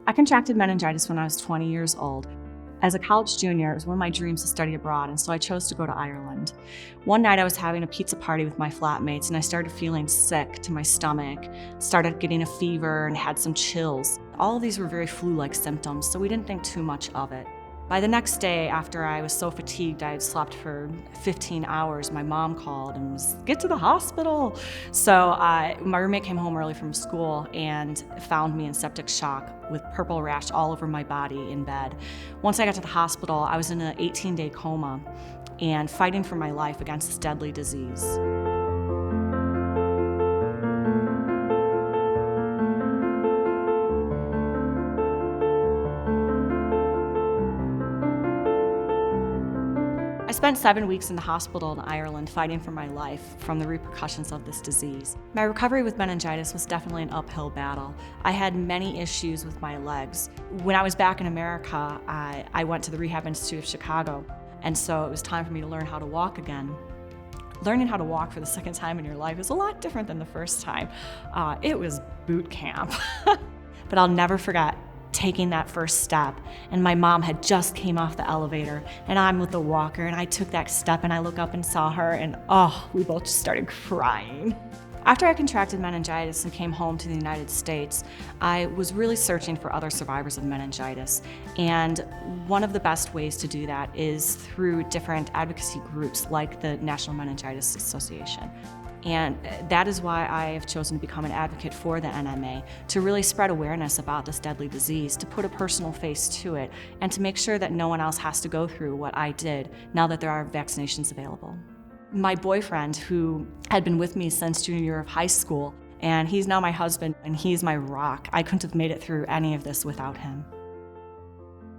I contracted meningitis when I was 20 years old. As a college junior, it was one of my dreams to study abroad, and so I chose to go to Ireland. One night I was having a pizza party with my flatmates, and I started feeling sick to my stomach, started getting a fever, and had some chills. All of these were very flu-like symptoms, so we didn't think too much of it. By the next day, after I was so fatigued I had slept for 15 hours, my mom called and was, "Get to the hospital." So my roommate came home early from school and found me in septic shock with purple rash all over my body in bed. Once I got to the hospital, I was in an 18-day coma and fighting for my life against this deadly disease. I spent 7 weeks in the hospital in Ireland fighting for my life from the repercussions of this disease. My recovery with meningitis was definitely an uphill battle. I had many issues with my legs. When I was back in America, I went to the Rehab Institute of Chicago, and so it was time for me to learn how to walk again. Learning how to walk for the second time in your life is a lot different than the first time. It was boot camp. But I'll never forget taking that first step, and my mom had just came off the elevator and I'm with the walker, and I took that step and I look up and saw her, and we both just started crying. After I contracted meningitis and came home to the United States, I was really searching for other survivors of meningitis, and one of the best ways to do that is through different advocacy groups like the National Meningitis Association. And that is why I have chosen to become an advocate for the NMA, to really spread awareness about this deadly disease, to put a personal face to it, and to make sure that no one else has to go through what I did now that there are vaccinations available. My boyfriend, who had been with me since junior year of high school, and he's now my husband, and he's my rock. I couldn't have made it through any of this without him.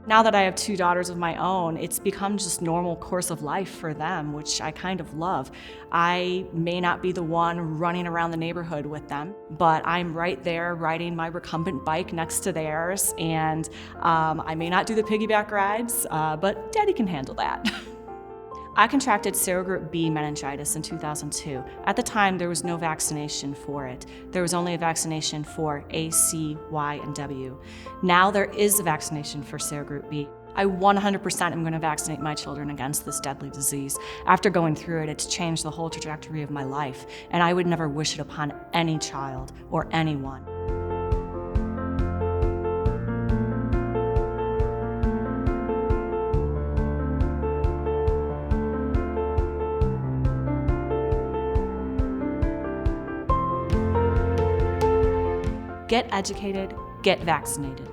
Now that I have 2 daughters of my own, it's become just normal course of life for them, which I kind of love. I may not be the one running around the neighborhood with them, but I'm right there riding my recumbent bike next to theirs, and I may not do the piggyback rides, but Daddy can handle that. I contracted serogroup B meningitis in 2002. At the time, there was no vaccination for it. There was only a vaccination for A, C, Y, and W. Now there is a vaccination for serogroup B. I 100% am going to vaccinate my children against this deadly disease. After going through it, it's changed the whole trajectory of my life, and I would never wish it upon any child or anyone. Get educated, get vaccinated.